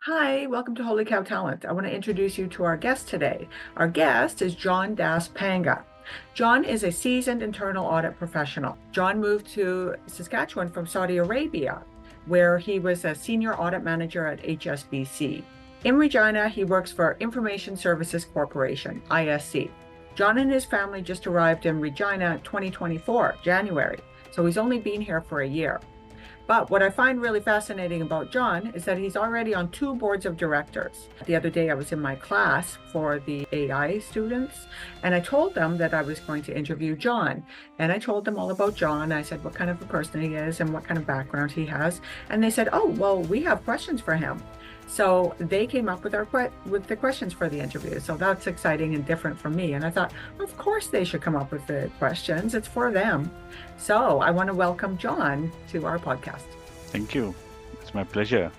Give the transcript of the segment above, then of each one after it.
Hi, welcome to Holy Cow Talent. I want to introduce you to our guest today. Our guest is John Das Panga. John is a seasoned internal audit professional. John moved to Saskatchewan from Saudi Arabia, where he was a senior audit manager at HSBC. In Regina, he works for Information Services Corporation, ISC. John and his family just arrived in Regina 2024, January, so he's only been here for a year. But what I find really fascinating about John is that he's already on two boards of directors. The other day, I was in my class for the AI students, and I told them that I was going to interview John. And I told them all about John. I said what kind of a person he is and what kind of background he has. And they said, oh, well, we have questions for him. So they came up with the questions for the interview. So that's exciting and different for me. And I thought, of course they should come up with the questions. It's for them. So I want to welcome John to our podcast. Thank you. It's my pleasure.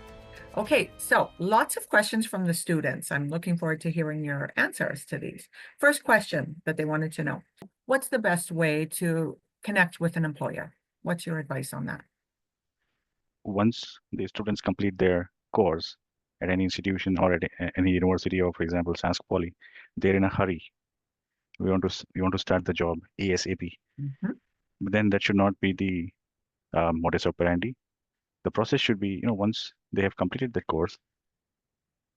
Okay, so lots of questions from the students. I'm looking forward to hearing your answers to these. First question that they wanted to know, what's the best way to connect with an employer? What's your advice on that? Once the students complete their course at any institution or at any university, or for example, Sask Poly, they're in a hurry. We want to start the job ASAP. Mhm. But then that should not be the modus operandi. The process should be, once they have completed the course,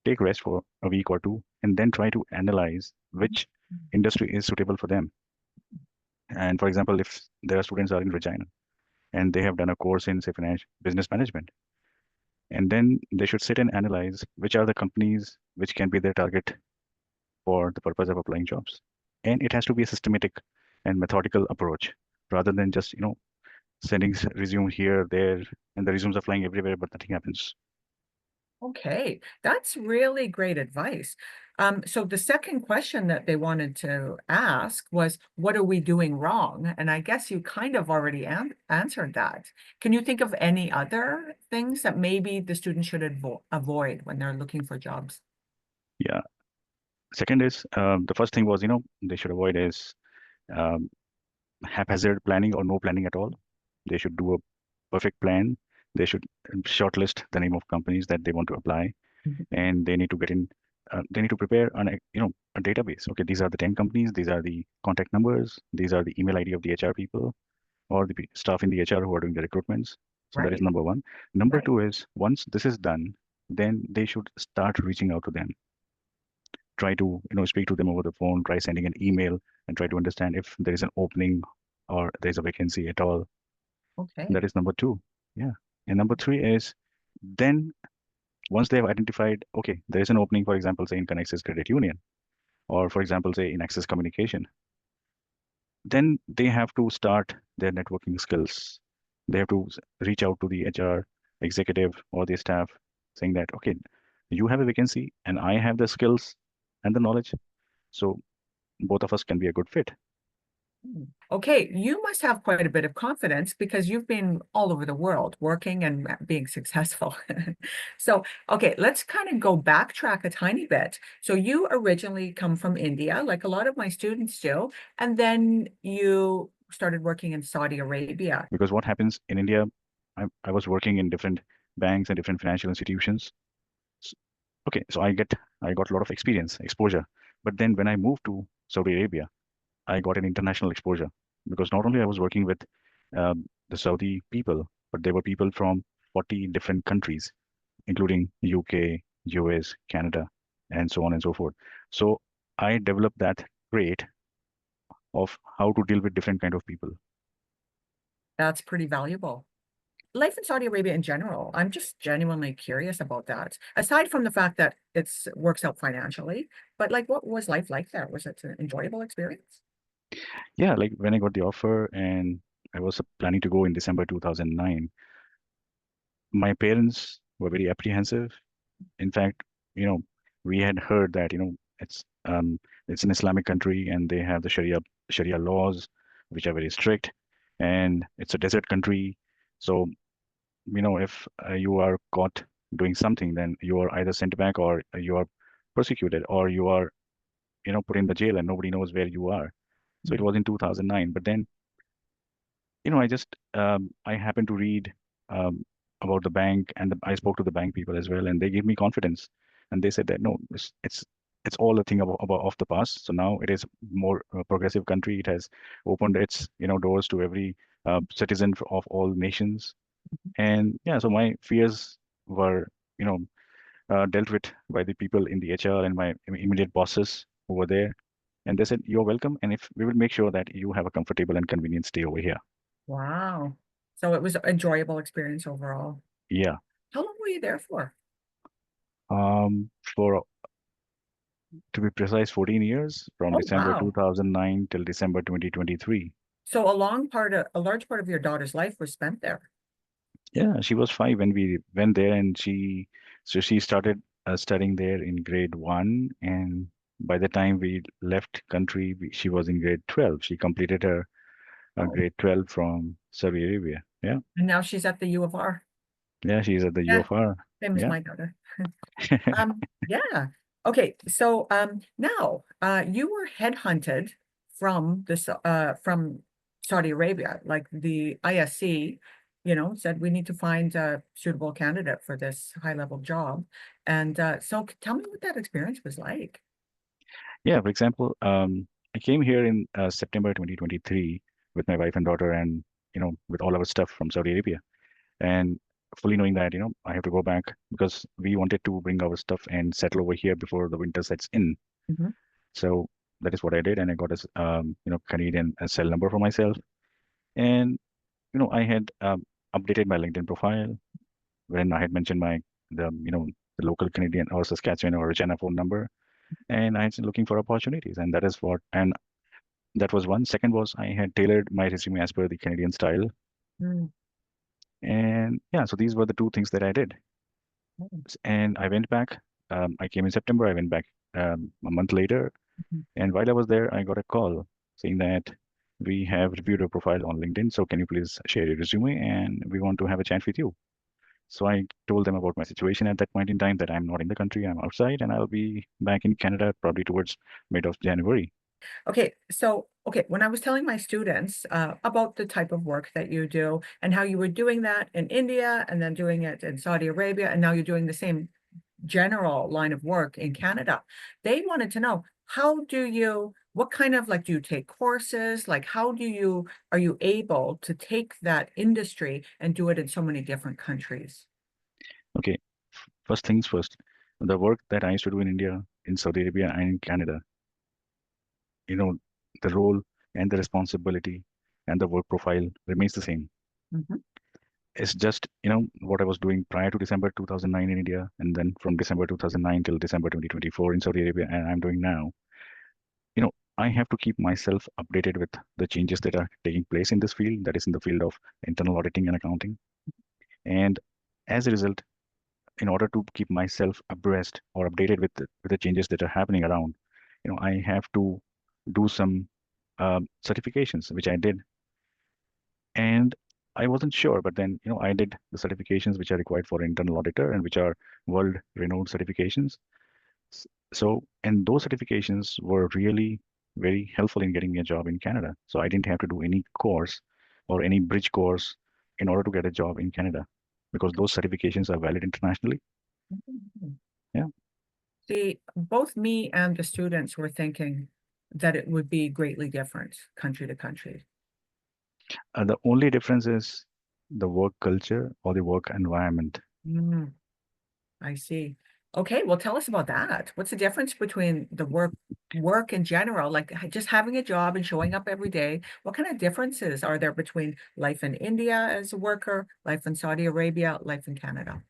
take rest for a week or two, and then try to analyze which industry is suitable for them. And for example, if there are students are in Regina and they have done a course in, say, business management, and then they should sit and analyze which are the companies which can be their target for the purpose of applying jobs. And it has to be a systematic and methodical approach rather than just, sending resume here, there, and the resumes are flying everywhere, but nothing happens. Okay, that's really great advice. So the second question that they wanted to ask was, what are we doing wrong? And I guess you kind of already answered that. Can you think of any other things that maybe the students should avoid when they're looking for jobs? Yeah. Second is the first thing was, they should avoid is um, haphazard planning or no planning at all. They should do a perfect plan. They should shortlist the name of companies that they want to apply, Mhm. and they need to get in. They need to prepare a database. Okay, these are the 10 companies. These are the contact numbers. These are the email ID of the HR people or the staff in the HR who are doing the recruitments. So that is Right, number one. Number right. two is once this is done, then they should start reaching out to them. Try to speak to them over the phone. Try sending an email and try to understand if there is an opening or there is a vacancy at all. Okay. That is number two. Yeah. And number three is then once they have identified, okay, there is an opening, for example, say in Connexus Credit Union, or for example, say in Access Communication, then they have to start their networking skills. They have to reach out to the HR executive or the staff saying that, okay, you have a vacancy and I have the skills and the knowledge. So both of us can be a good fit. Okay, you must have quite a bit of confidence because you've been all over the world working and being successful. So, okay, let's kind of go backtrack a tiny bit. So you originally come from India, like a lot of my students do, and then you started working in Saudi Arabia. Because what happens in India, I was working in different banks and different financial institutions. S- Okay, so I got a lot of experience, exposure. But then when I moved to Saudi Arabia, I got an international exposure because not only I was working with the Saudi people, but there were people from 40 different countries, including UK, US, Canada, and so on and so forth. So I developed that trait of how to deal with different kind of people. That's pretty valuable. Life in Saudi Arabia in general, I'm just genuinely curious about that. Aside from the fact that it's works out financially, but like what was life like there? Was it an enjoyable experience? Yeah, like when I got the offer and I was planning to go in December 2009, my parents were very apprehensive. In fact, you know, we had heard that, it's an Islamic country and they have the Sharia laws, which are very strict, and it's a desert country. So, if you are caught doing something, then you are either sent back or you are persecuted or you are, put in the jail and nobody knows where you are. So it Mm. was in 2009. But then, I happened to read um, about the bank, and I spoke to the bank people as well, and they gave me confidence, and they said that no, it's all a thing about of the past. So now it is more progressive country. It has opened its doors to every citizen of all nations, and yeah, so my fears were you know dealt with by the people in the HR and my immediate bosses who were there, and they said you're welcome, and if we will make sure that you have a comfortable and convenient stay over here. Wow. So it was an enjoyable experience overall. Yeah. How long were you there for? For to be precise, 14 years from Oh, December wow. 2009 till December 2023. So a large part of your daughter's life was spent there. Yeah, she was 5 when we went there, and she started studying there in grade 1, and by the time we left country, she was in grade 12. She completed her Oh, grade 12 from Saudi Arabia. Yeah, and now she's at the U of R. yeah, she's at the Yeah, UFR. same as Yeah. my daughter. Yeah. Okay, so now you were headhunted from from Saudi Arabia, like the ISC, said we need to find a suitable candidate for this high-level job. And so tell me what that experience was like. Yeah, for example, I came here in September 2023 with my wife and daughter, and with all our stuff from Saudi Arabia, and fully knowing that I have to go back because we wanted to bring our stuff and settle over here before the winter sets in. Mhm. So that is what I did, and I got a Canadian cell number for myself, and I had updated my LinkedIn profile when I had mentioned the local Canadian or Saskatchewan or Regina phone number, and I had been looking for opportunities, and that is what and that was one. Second was I had tailored my resume as per the Canadian style, Mm. and yeah, so these were the two things that I did. And I went back. I came in September. I went back a month later, Mhm. and while I was there, I got a call saying that we have reviewed your profile on LinkedIn. So can you please share your resume, and we want to have a chat with you. So I told them about my situation at that point in time, that I'm not in the country, I'm outside, and I'll be back in Canada probably towards mid of January. Okay, when I was telling my students about the type of work that you do and how you were doing that in India and then doing it in Saudi Arabia, and now you're doing the same general line of work in Canada, they wanted to know, what kind of, like, do you take courses? Like, are you able to take that industry and do it in so many different countries? Okay, first things first. The work that I used to do in India, in Saudi Arabia, and in Canada, you know, the role and the responsibility and the work profile remains the same. Mhm. It's just, what I was doing prior to December 2009 in India, and then from December 2009 till December 2024 in Saudi Arabia, and I'm doing now. I have to keep myself updated with the changes that are taking place in this field, that is in the field of internal auditing and accounting. And as a result, in order to keep myself abreast or updated with the changes that are happening around, I have to do some certifications, which I did. And I wasn't sure, but then, I did the certifications which are required for internal auditor and which are world renowned certifications. S- So, and those certifications were really very helpful in getting me a job in Canada. So I didn't have to do any course or any bridge course in order to get a job in Canada because those certifications are valid internationally. Mhm. Yeah. See, both me and the students were thinking that it would be greatly different country to country. The only difference is the work culture or the work environment. Mm, I see. Okay, well, tell us about that. What's the difference between the work in general, like just having a job and showing up every day? What kind of differences are there between life in India as a worker, life in Saudi Arabia, life in Canada?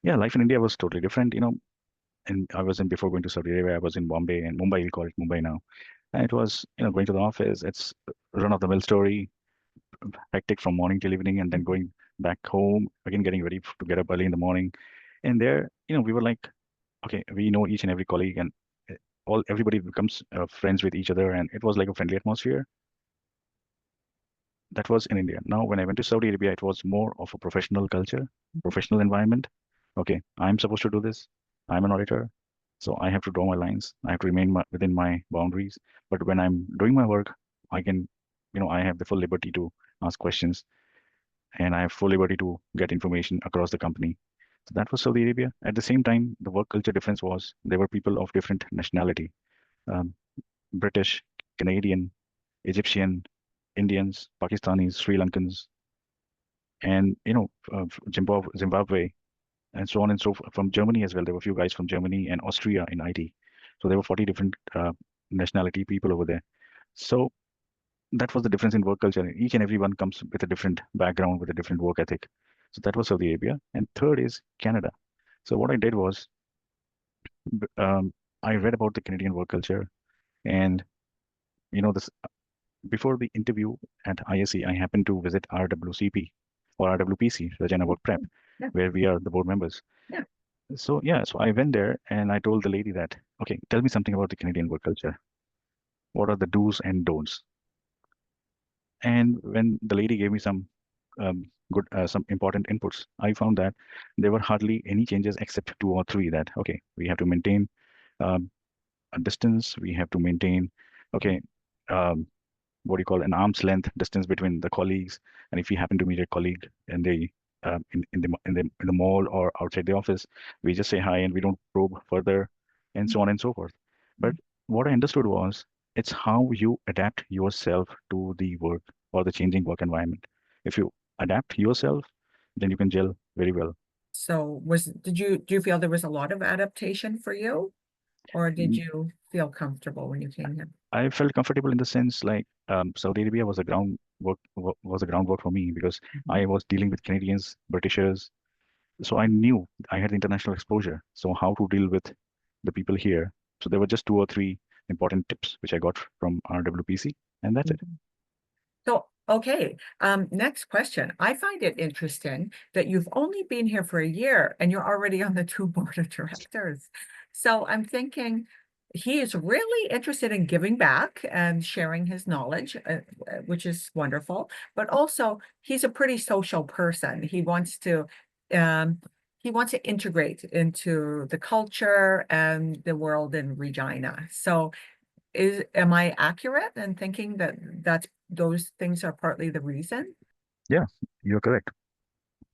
Yeah, life in India was totally different. And I was in before going to Saudi Arabia, I was in Bombay and Mumbai, we call it Mumbai now. And it was, going to the office, it's run of the mill story, hectic from morning till evening, and then going back home, again getting ready to get up early in the morning. And there, we were like, okay, we know each and every colleague, and everybody becomes friends with each other, and it was like a friendly atmosphere. That was in India. Now, when I went to Saudi Arabia, it was more of a professional culture, professional environment. Okay, I'm supposed to do this. I'm an auditor, so I have to draw my lines. I have to remain within my boundaries. But when I'm doing my work, I can, I have the full liberty to ask questions. and I have full liberty to get information across the company. So that was Saudi Arabia. At the same time, the work culture difference was there were people of different nationality, um, British, Canadian, Egyptian, Indians, Pakistanis, Sri Lankans, and Zimbabwe, and so on and so forth. From Germany as well. There were a few guys from Germany and Austria in IT. So there were 40 different nationality people over there. So that was the difference in work culture. Each and every one comes with a different background, with a different work ethic. So that was Saudi Arabia. And third is Canada. So what I did was I read about the Canadian work culture, and this before the interview at ISE, I happened to visit RWCP or RWPC, Regina Work Prep, Yeah. where we are the board members. Yeah. So yeah, so I went there and I told the lady that, okay, tell me something about the Canadian work culture. What are the do's and don'ts? And when the lady gave me some important inputs, I found that there were hardly any changes except two or three. That okay, we have to maintain um, a distance. We have to maintain okay, um, what do you call an arm's length distance between the colleagues. And if we happen to meet a colleague in the in the mall or outside the office, we just say hi and we don't probe further, and so on and so forth. But what I understood was it's how you adapt yourself to the work or the changing work environment. If you adapt yourself, then you can gel very well. So do you feel there was a lot of adaptation for you, or did you feel comfortable when you came here? I felt comfortable in the sense like Saudi Arabia was a groundwork for me because I was dealing with Canadians, Britishers, so I knew I had international exposure. So how to deal with the people here. So there were just two or three important tips which I got from RWPC, and that's it. So, okay, next question. I find it interesting that you've only been here for a year and you're already on the two board of directors. So I'm thinking he is really interested in giving back and sharing his knowledge, which is wonderful. But also, he's a pretty social person. Um, he wants to integrate into the culture and the world in Regina. So am I accurate in thinking that those things are partly the reason? Yeah, you're correct.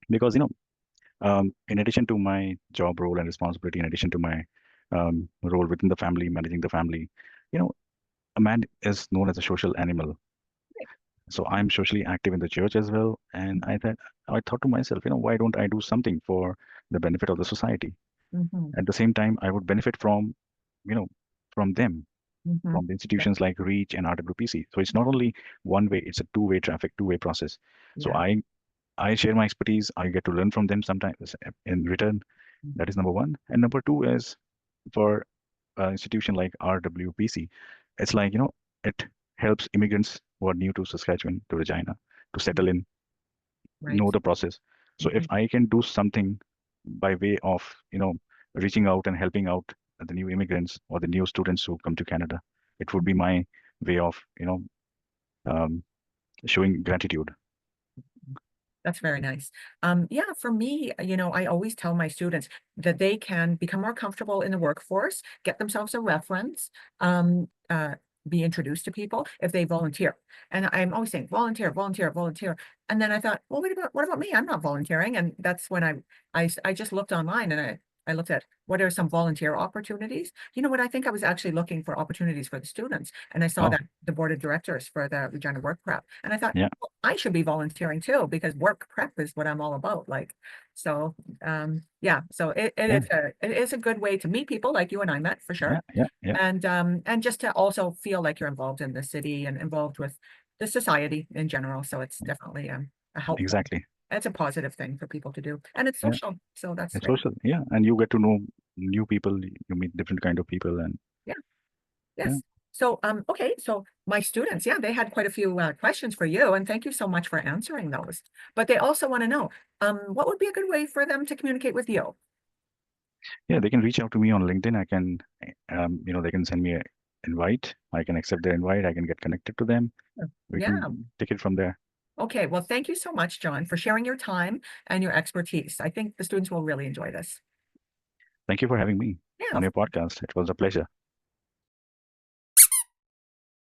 Because, in addition to my job role and responsibility, in addition to my role within the family, managing the family, you know, a man is known as a social animal. So I'm socially active in the church as well. And I thought to myself, why don't I do something for the benefit of the society? Mm-hmm. At the same time, I would benefit you know, from them, Mm-hmm. from the institutions like REACH and RWPC. So it's not only one way, it's a two-way traffic, two-way process. So Yeah. I share my expertise. I get to learn from them sometimes in return. That is number one. And number two is for an institution like RWPC, it's like, it helps immigrants who are new to Saskatchewan, to Regina, to settle in, Right. know the process. So if Mhm. I can do something by way of, reaching out and helping out the new immigrants or the new students who come to Canada, it would be my way of, um, showing gratitude. That's very nice. Yeah, for me, I always tell my students that they can become more comfortable in the workforce, get themselves a reference, um, uh, be introduced to people if they volunteer. And I'm always saying volunteer, volunteer, volunteer. And then I thought, well, what about me? I'm not volunteering. And that's when I just looked online and I looked at what are some volunteer opportunities. You know what? I think I was actually looking for opportunities for the students. And I saw Oh, that the board of directors for the Regina Work Prep. And I thought, yeah, well, I should be volunteering too, because work prep is what I'm all about. Like, so yeah, so yeah, it is a good way to meet people like you and I met for yeah, sure. yeah, yeah, And just to also feel like you're involved in the city and involved with the society in general. So it's definitely a helpful, exactly. it's a positive thing for people to do. And it's Yeah, social. So that's it's great. social. Yeah, and you get to know new people. You meet different kind of people, and Yeah. yeah, Yes. So, okay. So my students, yeah, they had quite a few questions for you, and thank you so much for answering those. But they also want to know, what would be a good way for them to communicate with you? yeah. They can reach out to me on LinkedIn. I can, they can send me an invite. I can accept their invite. I can get connected to them. We Yeah. can take it from there. Okay. Well, thank you so much, John, for sharing your time and your expertise. I think the students will really enjoy this. Thank you for having me Yeah. on your podcast. It was a pleasure.